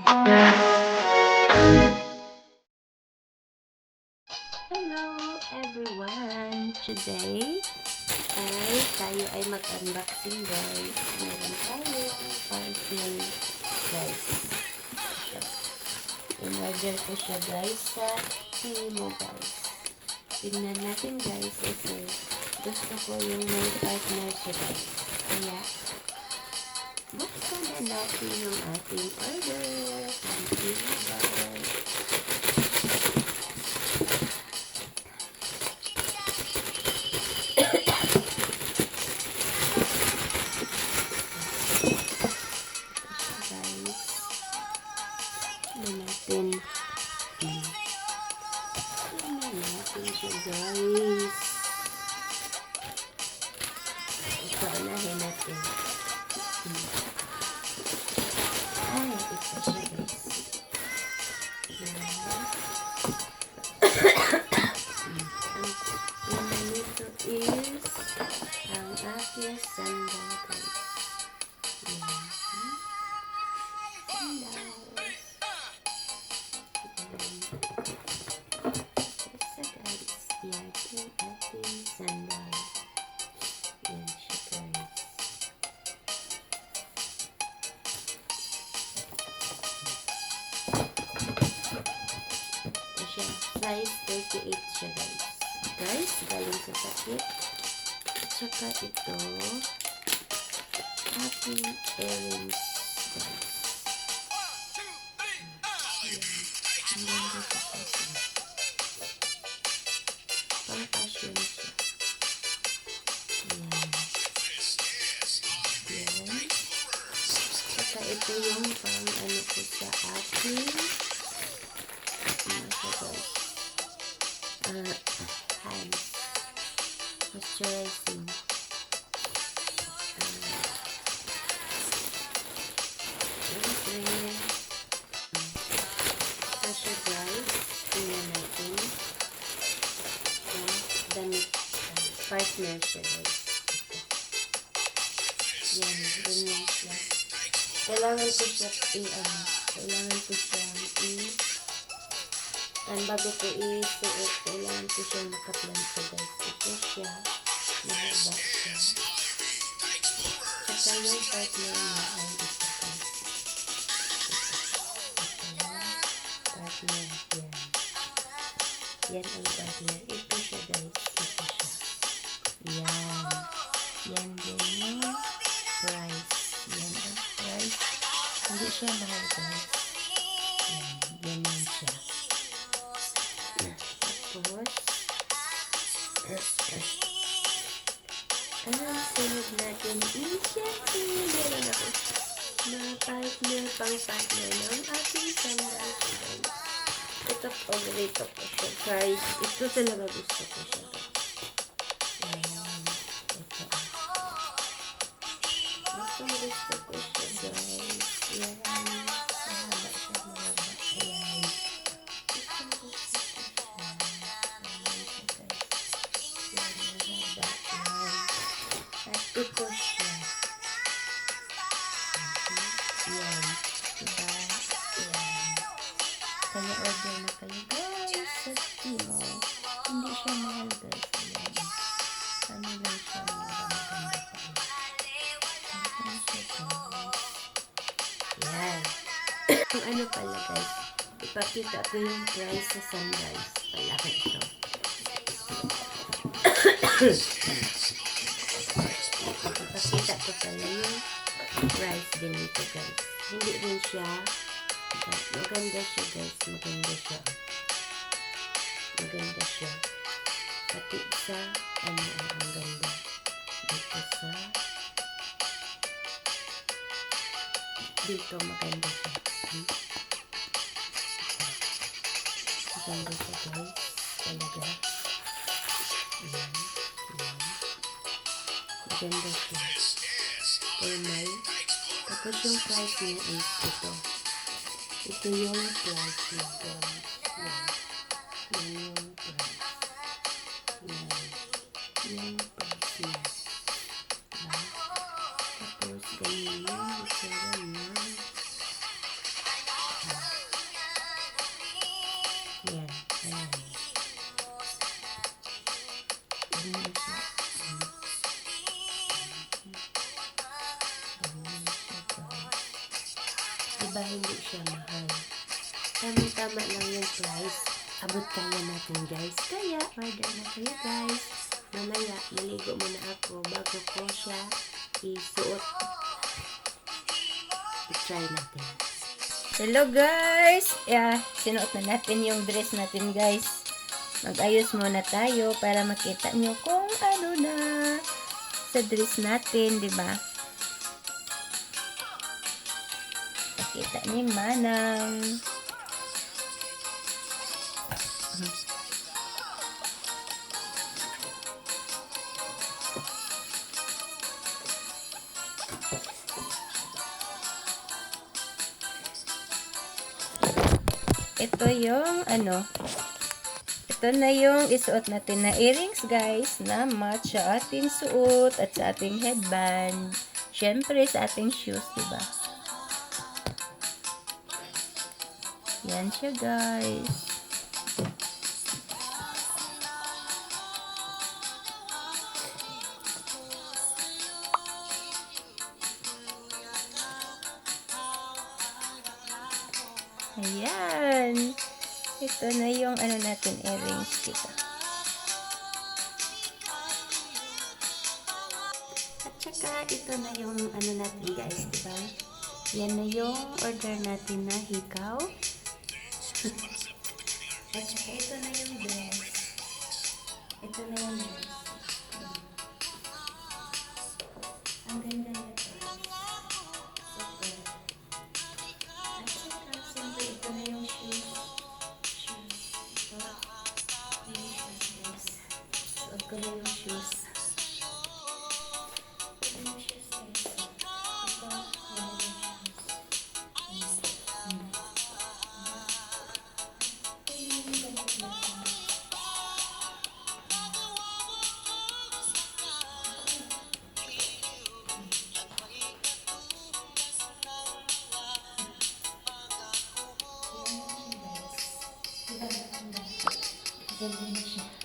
Hello everyone! Today ay tayo ay mag-unboxing guys. Meron tayo parcel guys. In-order ko siya guys sa Temu guys. Tingnan natin guys kasi gusto ko yung may partner siya guys. Kaya buksan na natin yung ating order. Thank you guys. Natin siya guys. Paunahin natin. Ay, ito siya guys. Ang nito is ang aking sandal guys. Sandal. Yan siya guys. Ito siya. Size 38 siya guys. Guys, galing sa sakit. At saka ito ating earrings guys. Ang ganda sa kasi. Pang fashion siya. Saka ito yung pang ano ko sa akin hands moisturizing ito siya guys. Tingnan natin yung damit partner siya guys. Yan, ganyan siya. Kailangan ko siya bago ko i-suot, kailangan ko siya nakaplanta guys. Ito siya, mahaba siya. Saka yung partner niya ay isa guys. Partner, yan. Yan ang partner. Ito siya guys. Ito siya. Yan. Yan din yung price. Yan ang price. Hindi siya mahal guys. Yan. Ganyan siya. Tapos ang sunod natin is syempre meron ako na partner, pang partner ng ating sandal guys. Ito paborito ko siya guys. Ito talaga gusto ko siya guys. Ayan. Ito. Gusto ko siya guys. Ayan. Mahaba siya, mahaba. Ayan. Ito siya. Yan. Diba? Yan. Kaya order na kayo guys sa Temu. Hindi siya mahal guys. Yan. Ano lang siya, maganda pa. Ano siya guys. Yan. Kung ano pala guys, ipakita ko yung price sa sandals. Pala ko ito. Ipakita ko pala yung price din ito guys. Hindi rin siya maganda siya guys. Maganda siya. Maganda siya. Pati sa ano ang ganda. Dito sa dito maganda siya. Maganda siya guys. Talaga. Ayan. Ayan. Maganda siya. Formal. Tapos yung price niya is ito. Ito yung price niya guys. Yan. Yan yung price. Yan. Yung price niya. Yan. Tapos ganyan yung itsura niya. Yan. Ayan. Ganyan siya. Ganyan siya, guys. Diba hindi siya mahal? Tama-tama lang yung price. Abot kaya natin, guys. Kaya, order na kayo, guys. Mamaya, maligo muna ako bago ko siya isuot. I-try natin. Hello, guys! Yeah, sinuot na natin yung dress natin, guys. Mag-ayos muna tayo para makita nyo kung ano na sa dress natin, di ba? Pakita ni Manang. Ito yung ito na yung isuot natin na earrings, guys, na match sa ating suot at sa ating headband. Syempre sa ating shoes, diba? Yan siya, guys. Ayan. Ito na yung natin, earrings kita. At saka, ito na yung natin, guys, diba? Yan na yung order natin na hikaw. At saka, ito na yung dress. Ito na yung dress. Ang ganda nito. Ito na yung shoes. Ito yung shoes, guys. Ito yung shoes. Ganda na siya.